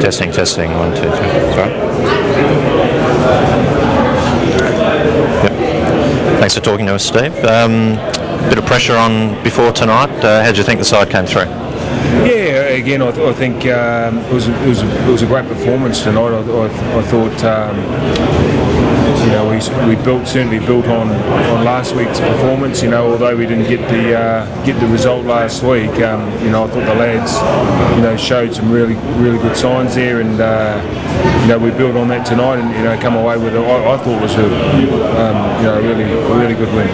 Testing. 1, 2, 3. Sorry. Yep. Thanks for talking to us, Steve. Bit of pressure on before tonight. How do you think the side came through? Yeah, again, I think it was a great performance tonight. I thought we certainly built on last week's performance. Although we didn't get the result last week, I thought the lads showed some really good signs there, and we built on that tonight, and come away with I thought was a really good win.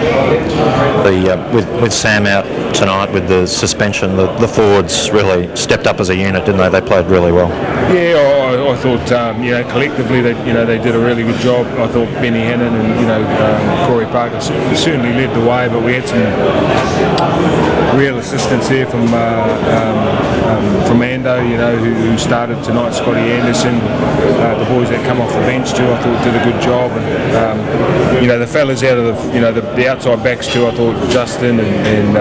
With Sam out tonight with the suspension, the forwards really stepped up as a unit, didn't they? They played really well. Yeah, I thought collectively they did a really good job. I thought Benny Hannon and Corey Parker certainly led the way, but we had some real assistance there from Ando, who started tonight. Scotty Anderson, the boys that come off the bench too, I thought did a good job, and the fellas out of the outside backs too. I thought Justin and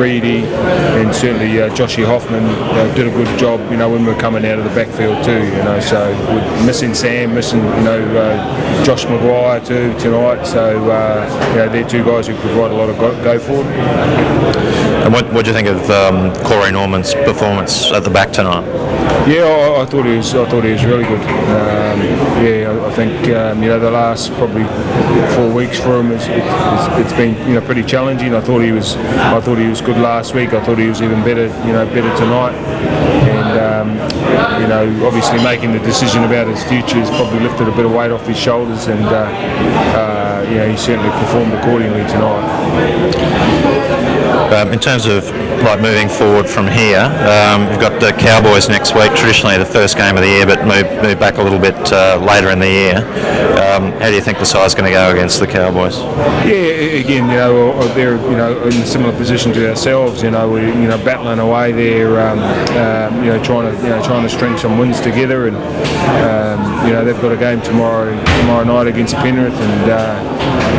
Reedy and certainly Joshy Hoffman did a good job. When we were coming out of the backfield too. So we're missing Sam, missing Josh Maguire too tonight. So they're two guys who provide a lot of go forward. And what do you think of Corey Norman's performance at the back tonight? Yeah, I thought he was really good. I think the last probably 4 weeks for him it's been pretty challenging. I thought he was good last week. I thought he was even better tonight. And obviously making the decision about his future has probably lifted a bit of weight off his shoulders, and he certainly performed accordingly tonight. In terms of moving forward from here, we've got the Cowboys next week, traditionally the first game of the year, but move back a little bit later in the year. How do you think the side's going to go against the Cowboys? Yeah, again, they're in a similar position to ourselves. We're battling away there, trying to string some wins together, and they've got a game tomorrow night against Penrith, and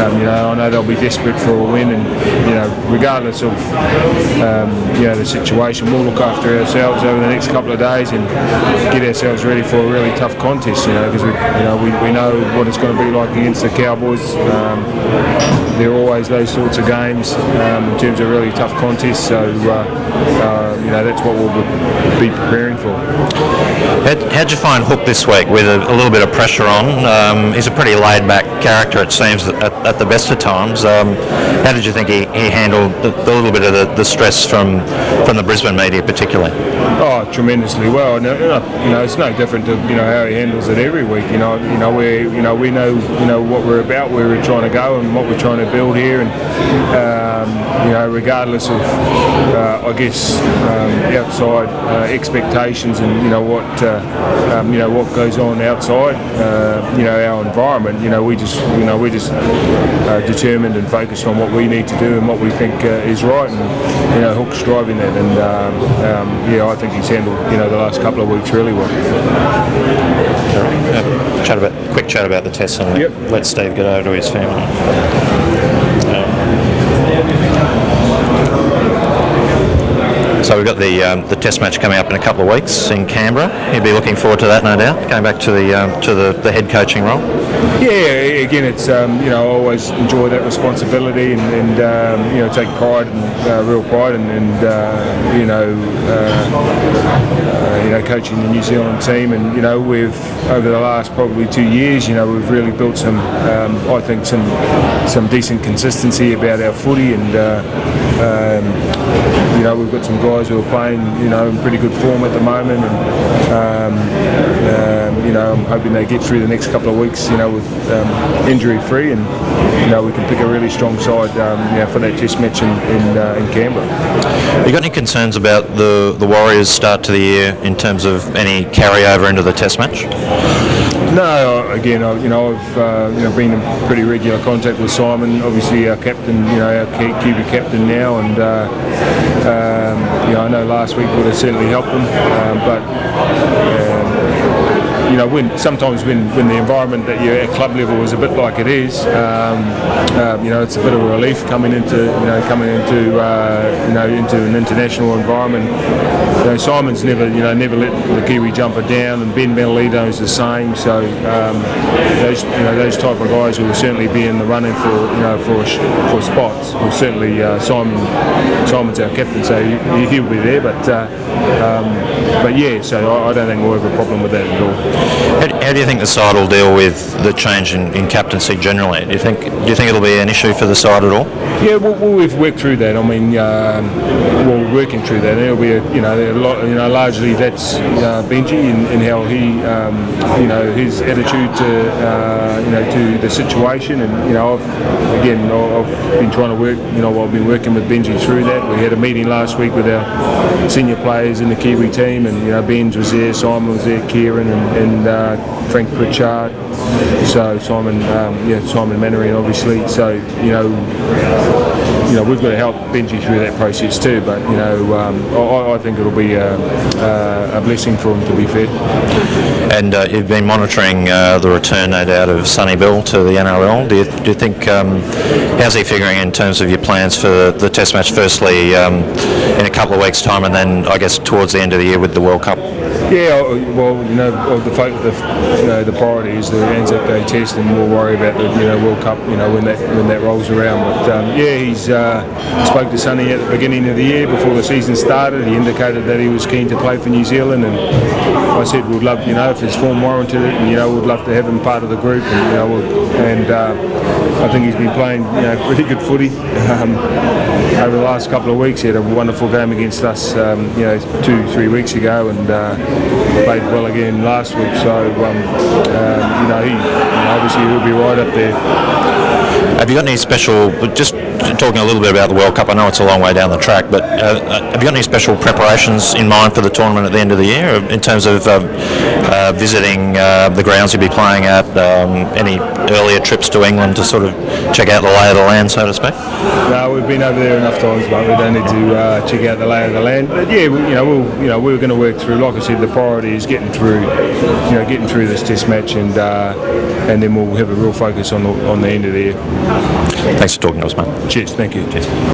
I know they'll be desperate for a win, and regardless of the situation, we'll look after ourselves over the next couple of days and get ourselves ready for a really tough contest. Because we know what it's going to be like against the Cowboys. They're always those sorts of games in terms of really tough contests. So that's what we'll be preparing for. How'd you find Hook this week with a little bit of pressure on? He's a pretty laid-back character, it seems, at the best of times. How did you think he handled the little bit of the stress from the Brisbane media, particularly? Oh, tremendously well. It's no different to how he handles it every week. We know what we're about, where we're trying to go, and what we're trying to build here, and regardless of outside expectations and what goes on outside our environment. We're just determined and focused on what we need to do and what we think is right, and Hook's driving that, and I think he's handled the last couple of weeks really well. Quick chat about the test, and let Steve get over to his family. So we've got the test match coming up in a couple of weeks in Canberra. You'd be looking forward to that, no doubt, going back to the head coaching role. Yeah, again, it's I always enjoy that responsibility and take pride and real pride and coaching the New Zealand team, and we've over the last probably 2 years we've really built some I think some decent consistency about our footy, and we've got some guys who are playing in pretty good form at the moment, and I'm hoping they get through the next couple of weeks with injury free, and we can pick a really strong side for that test match in Canberra. You got any concerns about the Warriors' start to the year in terms of any carryover into the test match? No, again, I've been in pretty regular contact with Simon, obviously our captain, our Kiwi captain now, and I know last week would have certainly helped them, but sometimes when the environment that you're at club level is a bit like it is, it's a bit of a relief coming into an international environment. Simon's never let the Kiwi jumper down, and Ben Benalito is the same. So those type of guys will certainly be in the running for spots. Well, certainly Simon's our captain, so he'll be there. But yeah, so I don't think we'll have a problem with that at all. How do you think the side will deal with the change in captaincy generally? Do you think it'll be an issue for the side at all? Yeah, well, we've worked through that. I mean, we're working through that. It'll be largely that's Benji and how he, his attitude to the situation. And I've been trying to work. I've been working with Benji through that. We had a meeting last week with our senior players in the Kiwi team, and Benj was there, Simon was there, Kieran and Frank Pritchard. So Simon Mannering, obviously. So we've got to help Benji through that process too. But I think it'll be a blessing for him, to be fair. And you've been monitoring the return, no doubt, of Sonny Bill to the NRL. Do you think how's he figuring in terms of your plans for the Test match? Firstly, in a couple of weeks' time, and then I guess towards the end of the year with the World Cup. Yeah, well, the priority is the Anzac Day Test, and we'll worry about the World Cup, when that rolls around. But he's spoke to Sonny at the beginning of the year before the season started. He indicated that he was keen to play for New Zealand, and I said we'd love, if his form warranted it, and we'd love to have him part of the group, and I think he's been playing pretty good footy over the last couple of weeks. He had a wonderful game against us 2-3 weeks ago, and played well again last week. So obviously he'll be right up there. Have you got any special, just talking a little bit about the World Cup, I know it's a long way down the track, but have you got any special preparations in mind for the tournament at the end of the year in terms of visiting the grounds you'll be playing at, any earlier trips to England to sort of check out the lay of the land, so to speak? No, we've been over there enough times, but we don't need to check out the lay of the land. But yeah, we're going to work through. Like I said, the priority is getting through this Test match, and then we'll have a real focus on the end of the year. Thanks for talking to us, mate. Cheers, thank you. Cheers.